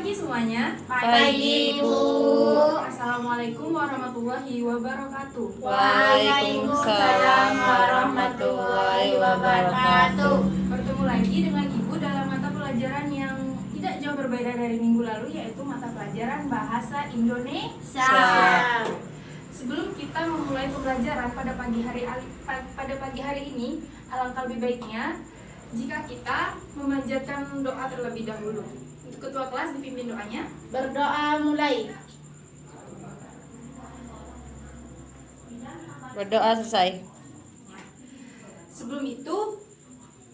pagi semuanya. Pagi, Bu. Assalamualaikum warahmatullahi wabarakatuh. Waalaikumsalam warahmatullahi wabarakatuh. Bertemu lagi dengan Ibu dalam mata pelajaran yang tidak jauh berbeda dari minggu lalu, yaitu mata pelajaran Bahasa Indonesia. Sebelum kita memulai pembelajaran pada pagi hari ini, alangkah lebih baiknya jika kita memanjatkan doa terlebih dahulu. Untuk ketua kelas dipimpin doanya. Berdoa mulai. Berdoa selesai. Sebelum itu,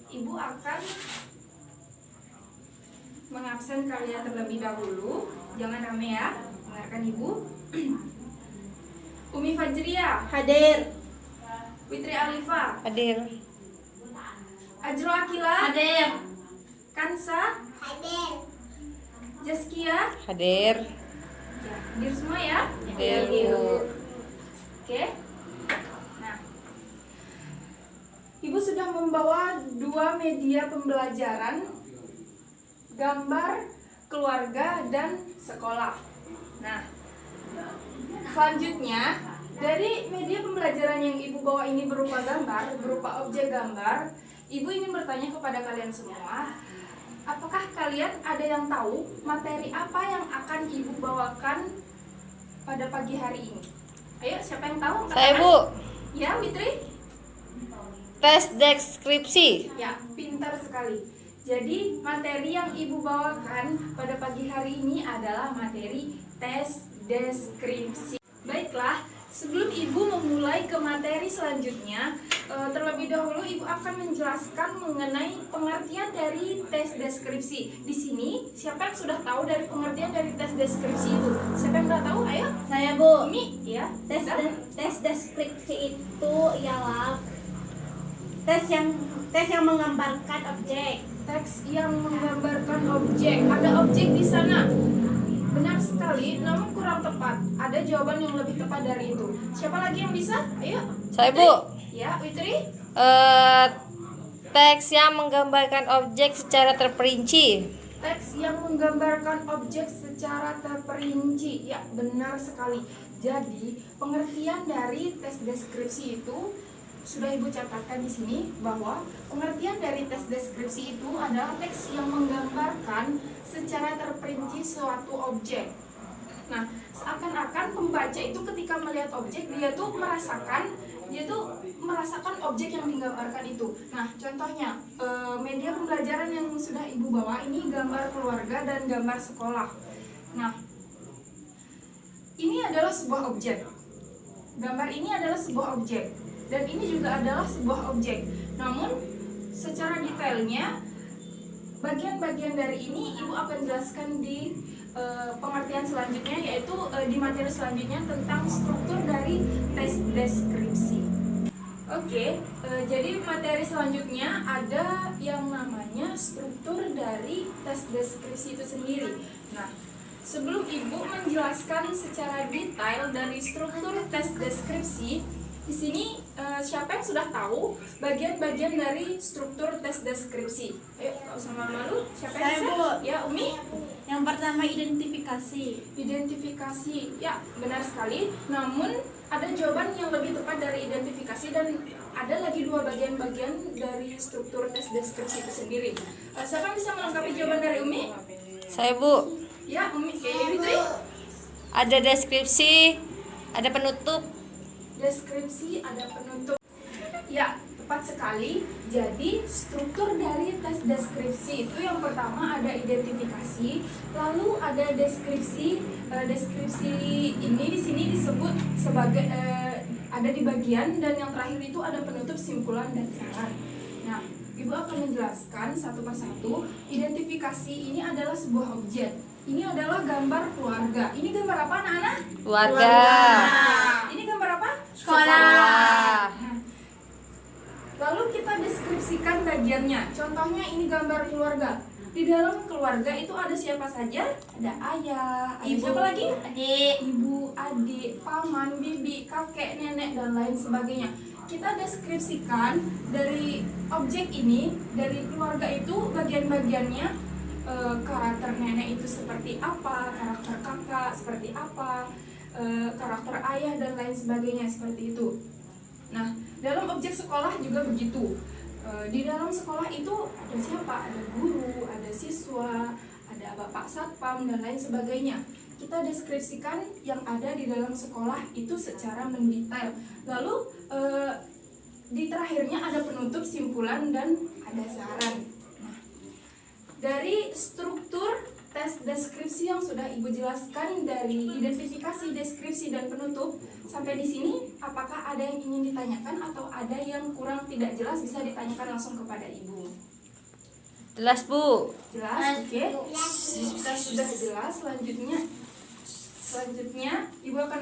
Ibu akan mengabsen kalian terlebih dahulu. Jangan rame ya, dengarkan Ibu. Umi Fajriya, Hadir. Fitri Alifa, Hadir. Ajro Akila, Hadir. Kansa, Hadir. Jaskia, Hadir. ya, hadir semua ya. Hadir, Bu. Oke. Nah, Ibu sudah membawa dua media pembelajaran, gambar, keluarga, dan sekolah. Nah, selanjutnya dari media pembelajaran yang Ibu bawa ini berupa gambar, berupa objek gambar, Ibu ingin bertanya kepada kalian semua, apakah kalian ada yang tahu materi apa yang akan Ibu bawakan pada pagi hari ini? Ayo, siapa yang tahu? Saya, Bu. Ya, Fitri? Tes deskripsi. Ya, pintar sekali. Jadi, materi yang Ibu bawakan pada pagi hari ini adalah materi tes deskripsi. Baiklah, sebelum Ibu memulai ke materi selanjutnya, terlebih dahulu Ibu akan menjelaskan mengenai pengertian dari tes deskripsi. Di sini, siapa yang sudah tahu dari pengertian dari tes deskripsi itu? Siapa yang sudah tahu? Ayo. Saya, Bu. Umi, ya. Tes deskripsi itu ialah tes yang menggambarkan objek. Teks yang menggambarkan objek. Ada objek di sana. Benar sekali, namun kurang tepat. Ada jawaban yang lebih tepat dari itu. Siapa lagi yang bisa? Ayo. Saya, Fitri? Bu. Ya, Witri. Teks yang menggambarkan objek secara terperinci. Teks yang menggambarkan objek secara terperinci. Ya, benar sekali. Jadi, pengertian dari tes deskripsi itu sudah Ibu catatkan di sini bahwa pengertian dari tes deskripsi itu adalah teks yang menggambarkan secara terperinci suatu objek. Nah, seakan-akan pembaca itu ketika melihat objek dia tuh merasakan objek yang digambarkan itu. Nah, contohnya media pembelajaran yang sudah Ibu bawa ini gambar keluarga dan gambar sekolah. Nah, ini adalah sebuah objek. Gambar ini adalah sebuah objek. Dan ini juga adalah sebuah objek. Namun secara detailnya bagian-bagian dari ini Ibu akan jelaskan di pengertian selanjutnya, yaitu di materi selanjutnya tentang struktur dari tes deskripsi. Oke, jadi materi selanjutnya ada yang namanya struktur dari tes deskripsi itu sendiri. Nah, sebelum Ibu menjelaskan secara detail dari struktur tes deskripsi, di sini siapa yang sudah tahu bagian-bagian dari struktur tes deskripsi? Ayo, nggak usah malu-malu. Siapa yang Saya, bisa? Bu. Ya, Umi. Yang pertama identifikasi. Identifikasi, ya benar sekali. Namun ada jawaban yang lebih tepat dari identifikasi dan ada lagi dua bagian-bagian dari struktur tes deskripsi itu sendiri. Siapa yang bisa melengkapi jawaban dari Umi? Saya, Bu. Ya, Umi. Fitri. Ada deskripsi, ada penutup. Deskripsi, ada penutup. Ya, tepat sekali. Jadi struktur dari tes deskripsi itu yang pertama ada identifikasi, lalu ada deskripsi. Deskripsi ini di sini disebut sebagai ada di bagian, dan yang terakhir itu ada penutup, simpulan, dan saran. Nah, Ibu akan menjelaskan satu persatu. Identifikasi ini adalah sebuah objek. Ini adalah gambar keluarga. Ini gambar apa, anak-anak? Keluarga. Ini gambar apa? Sekolah. Nah, lalu kita deskripsikan bagiannya. Contohnya ini gambar keluarga. Di dalam keluarga itu ada siapa saja? Ada ayah, ada Ibu. siapa lagi? Adik. Ibu, adik, paman, bibi, kakek, nenek, dan lain sebagainya. Kita deskripsikan dari objek ini, dari keluarga itu bagian-bagiannya karakter nenek itu seperti apa, karakter kakak seperti apa, karakter ayah dan lain sebagainya seperti itu. Nah, dalam objek sekolah juga begitu. Di dalam sekolah itu ada siapa? Ada guru, ada siswa, ada bapak satpam dan lain sebagainya. Kita deskripsikan yang ada di dalam sekolah itu secara mendetail. Lalu di terakhirnya ada penutup, simpulan, dan ada saran. Nah, dari struktur tes deskripsi yang sudah Ibu jelaskan, dari identifikasi, deskripsi, dan penutup, sampai di sini apakah ada yang ingin ditanyakan atau ada yang kurang tidak jelas, bisa ditanyakan langsung kepada Ibu. Jelas, Bu. Jelas, oke. Jika sudah jelas, selanjutnya Ibu akan,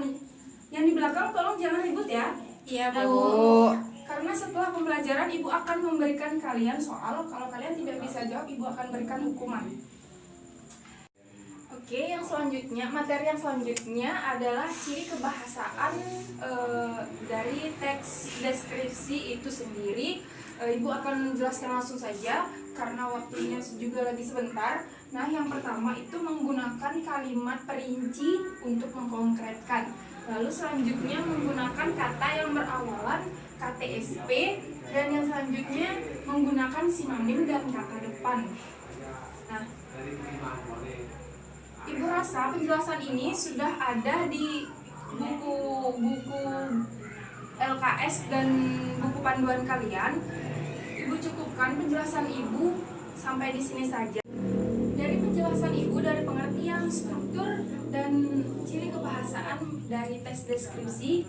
yang di belakang tolong jangan ribut ya. Iya, Ya, Bu. Bu. Karena setelah pembelajaran Ibu akan memberikan kalian soal. Kalau kalian tidak bisa jawab, Ibu akan berikan hukuman. Oke, yang selanjutnya, materi yang selanjutnya adalah ciri kebahasaan dari teks deskripsi itu sendiri. Ibu akan menjelaskan langsung saja karena waktunya juga lagi sebentar. Nah, yang pertama itu menggunakan kalimat perinci untuk mengkonkretkan. Lalu selanjutnya menggunakan kata yang berawalan KTSP, dan yang selanjutnya menggunakan sinonim dan kata depan. Nah, Ibu rasa penjelasan ini sudah ada di buku-buku LKS dan buku panduan kalian. Ibu cukupkan penjelasan Ibu sampai di sini saja. Dari penjelasan Ibu, dari pengertian struktur dan ciri kebahasaan dari tes deskripsi,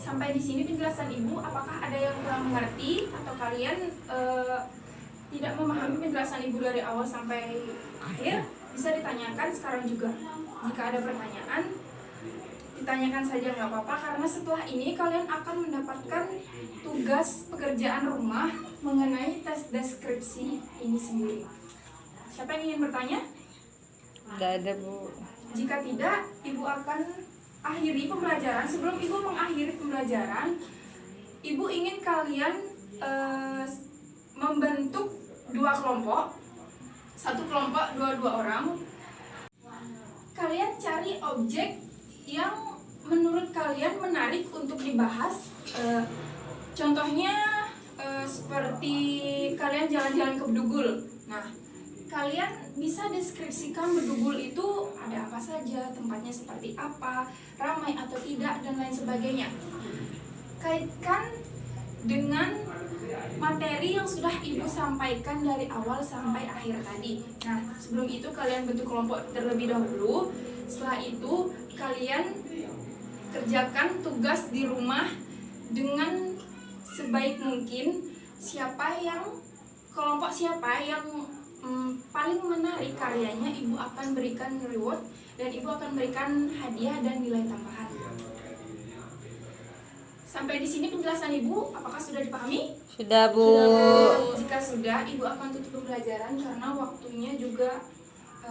sampai di sini penjelasan Ibu, apakah ada yang kurang mengerti atau kalian tidak memahami penjelasan Ibu dari awal sampai akhir? Bisa ditanyakan sekarang juga. Jika ada pertanyaan, ditanyakan saja, nggak apa-apa, karena setelah ini kalian akan mendapatkan tugas pekerjaan rumah mengenai tes deskripsi ini sendiri. Siapa yang ingin bertanya? Nggak ada, Bu. Jika tidak, Ibu akan akhiri pembelajaran. Sebelum Ibu mengakhiri pembelajaran, Ibu ingin kalian membentuk dua kelompok. Satu kelompok 2 orang. Kalian cari objek yang menurut kalian menarik untuk dibahas. Contohnya seperti kalian jalan-jalan ke Bedugul. Nah, kalian bisa deskripsikan Bedugul itu ada apa saja, tempatnya seperti apa, ramai atau tidak, dan lain sebagainya. Kaitkan dengan materi yang sudah Ibu sampaikan dari awal sampai akhir tadi. Nah, sebelum itu kalian bentuk kelompok terlebih dahulu. Setelah itu kalian kerjakan tugas di rumah dengan sebaik mungkin. Kelompok siapa yang paling menarik karyanya, Ibu akan berikan reward dan Ibu akan berikan hadiah dan nilai tambahan. Sampai di sini penjelasan Ibu, apakah sudah dipahami? Sudah, Bu. Jika sudah, Ibu akan tutup pembelajaran karena waktunya juga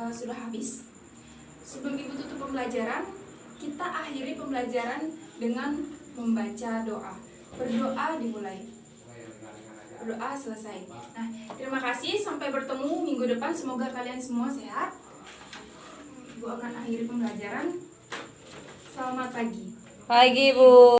sudah habis. Sebelum Ibu tutup pembelajaran, kita akhiri pembelajaran dengan membaca doa. Berdoa dimulai. Berdoa selesai. Nah, terima kasih. Sampai bertemu minggu depan. Semoga kalian semua sehat. Ibu akan akhiri pembelajaran. Selamat pagi. Pagi, Bu.